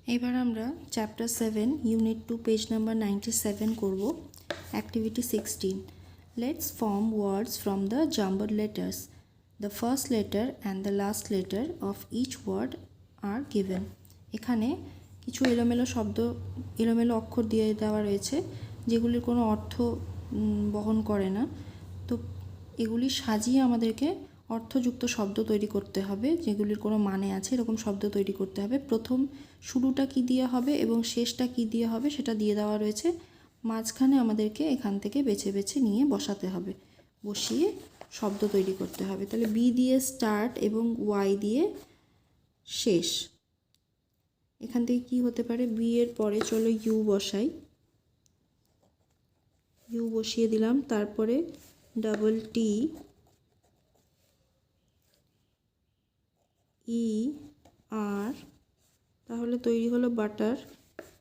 এবার আমরা chapter 7 unit 2 page number 97 করব। Activity 16. Let's form words from the jumbled letters. The first letter and the last letter of each word are given. এখানে কিছু এলোমেলো অক্ষর দিয়ে দেওয়া রয়েছে যেগুলির কোনো অর্থ বহন করে না। তো এগুলি সাজিয়ে আমাদেরকে অর্থযুক্ত শব্দ তৈরি করতে হবে, যেগুলির কোনো মানে আছে এরকম শব্দ তৈরি করতে হবে। প্রথম শুরুটা কি দিয়ে হবে এবং শেষটা কি দিয়ে হবে সেটা দিয়ে দেওয়া রয়েছে। মাঝখানে আমাদেরকে এখান থেকে বেছে বেছে নিয়ে বসাতে হবে, বসিয়ে শব্দ তৈরি করতে হবে। তাহলে বি দিয়ে স্টার্ট এবং ওয়াই দিয়ে শেষ। এখান থেকে কি হতে পারে? বি এর পরে চলো ইউ বসাই, ইউ বসিয়ে দিলাম, তারপরে ডাবল টি ই আর, তাহলে তৈরি হলো বাটার,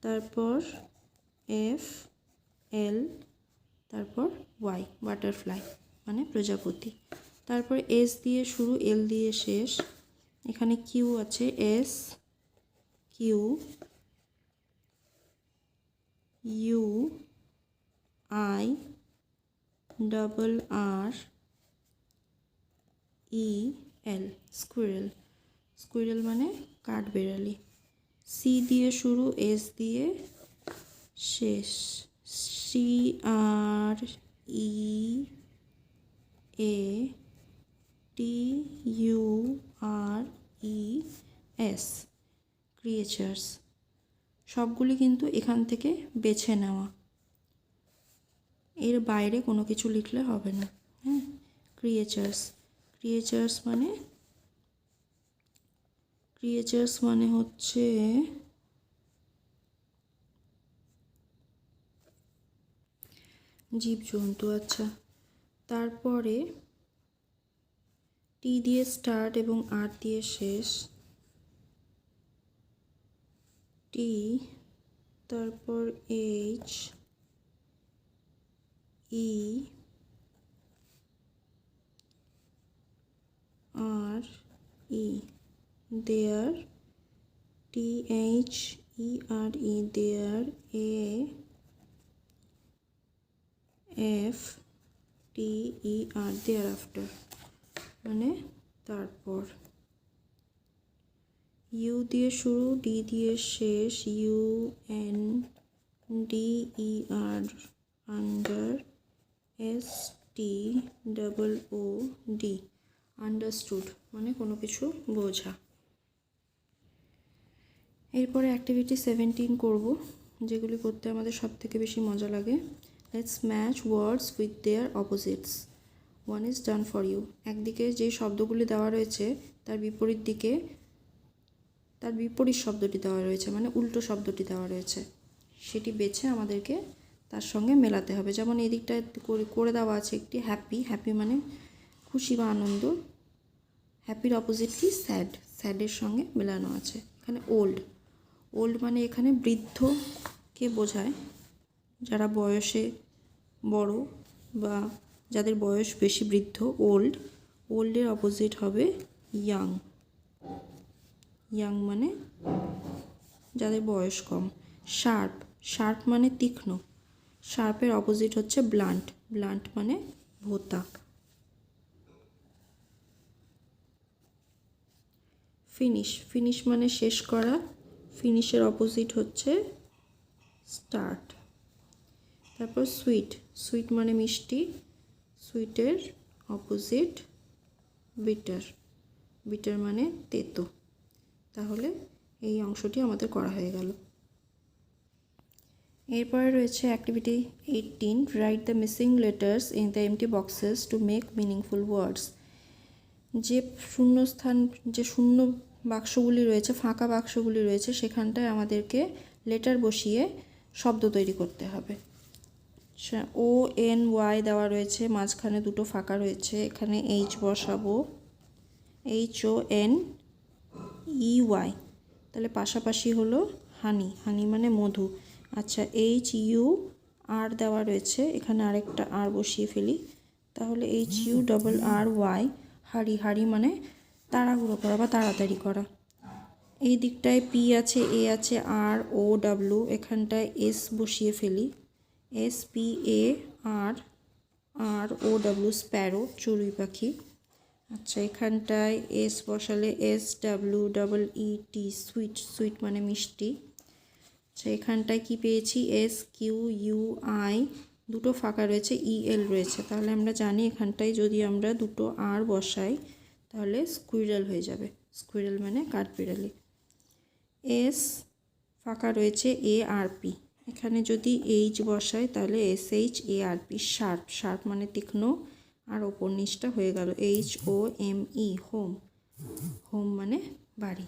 তারপর এফ এল, তারপর ওয়াই বাটারফ্লাই মানে প্রজাপতি। তারপর এস দিয়ে শুরু, এল দিয়ে শেষ। এখানে কিউ আছে, S Q, U I, double R E L squirrel, squirrel মানে কাঠবেড়ালি। সি দিয়ে শুরু, এস দিয়ে শেষ, C R E A T U R E S creatures. সবগুলি কিন্তু এখান থেকে বেছে নেওয়া, এর বাইরে কোনো কিছু লিখলে হবে না। হ্যাঁ, ক্রিয়েচার্স, ক্রিয়েচার্স মানে হচ্ছে জীবজন্তু। আচ্ছা, তারপরে টি দিয়ে স্টার্ট এবং আর দিয়ে শেষ, টি, তারপর H E R E there, T H E R E there, A F T E R there after মানে তারপর। ইউ দিয়ে শুরু, ডি দিয়ে শেষ, U N D E R under, S T double O D understood মানে কোনো কিছু বোঝা। এরপরে অ্যাক্টিভিটি 17 করব, যেগুলি করতে আমাদের সব থেকে বেশি মজা লাগে। Let's match words with their opposites, one is done for you. একদিকে যে শব্দগুলি দেওয়া রয়েছে তার বিপরীত দিকে তার বিপরীত শব্দটি দেওয়া রয়েছে, মানে উল্টো শব্দটি দেওয়া রয়েছে, সেটি বেছে আমাদেরকে তার সঙ্গে মেলাতে হবে। যেমন এই দিকটায় করে দেওয়া আছে একটি হ্যাপি, হ্যাপি মানে খুশি বা আনন্দ। হ্যাপির অপোজিট কি? স্যাড, স্যাডের সঙ্গে মেলানো আছে। এখানে ওল্ড, ওল্ড মানে এখানে বৃদ্ধকে বোঝায়, যারা বয়সে বড় বা যাদের বয়স বেশি বৃদ্ধ, ওল্ড। ওল্ডের অপোজিট হবে ইয়াং, ইয়াং মানে যাদের বয়স কম। শার্প, শার্প মানে তীক্ষ্ণ, শার্পের অপোজিট হচ্ছে ব্লান্ট, ব্লান্ট মানে ভোঁতা। ফিনিশ, ফিনিশ মানে শেষ করা, ফিনিশের অপোজিট হচ্ছে স্টার্ট। তারপর সুইট, সুইট মানে মিষ্টি, সুইটের অপোজিট বিটার, বিটার মানে তেতো। তাহলে এই অংশটি আমাদের করা হয়ে গেল। এরপরে রয়েছে activity 18, write the missing letters in the MT boxes to make meaningful ওয়ার্ডস। যে শূন্যস্থান, যে শূন্য বাক্সগুলি রয়েছে, ফাঁকা বাক্সগুলি রয়েছে, সেখানটায় আমাদেরকে লেটার বসিয়ে শব্দ তৈরি করতে হবে। ও এন ওয়াই দেওয়া রয়েছে, মাঝখানে দুটো ফাঁকা রয়েছে, এখানে এইচ বসাবো, H O N E Y, তাহলে পাশাপাশি হলো হানি, হানি মানে মধু। আচ্ছা, এইচ ইউ আর দেওয়া রয়েছে, এখানে আরেকটা আর বসিয়ে ফেলি, তাহলে এইচ ইউ ডবল আর ওয়াই হাড়ি, হাড়ি মানে তাড়াহুড়ো করা বা তাড়াতাড়ি করা। এই দিকটায় পি আছে, এ আছে, আর ও ডাব্লু, এখানটায় এস বসিয়ে ফেলি। S P A R, R O W sparrow চড়ুই পাখি। আচ্ছা, এখানটায় এস বসালে S W double E T sweet, sweet মানে মিষ্টি। আচ্ছা, এখানটায় কি পেয়েছি? এস কিউ ইউ আই, দুটো ফাঁকা রয়েছে, ই এল রয়েছে, তাহলে আমরা জানি এখানটায় যদি আমরা দুটো আর বসাই তাহলে স্কুইরেল হয়ে যাবে। স্কুইরেল মানে কাঠবিড়ালি। এস ফাঁকা রয়েছে, এ আর পি, এখানে যদি এইচ বসাই তাহলে S H A R P, sharp. Sharp মানে তীক্ষ্ণ, আর ওপর নিচটা হয়ে গেল H O M E, home. Home মানে বাড়ি।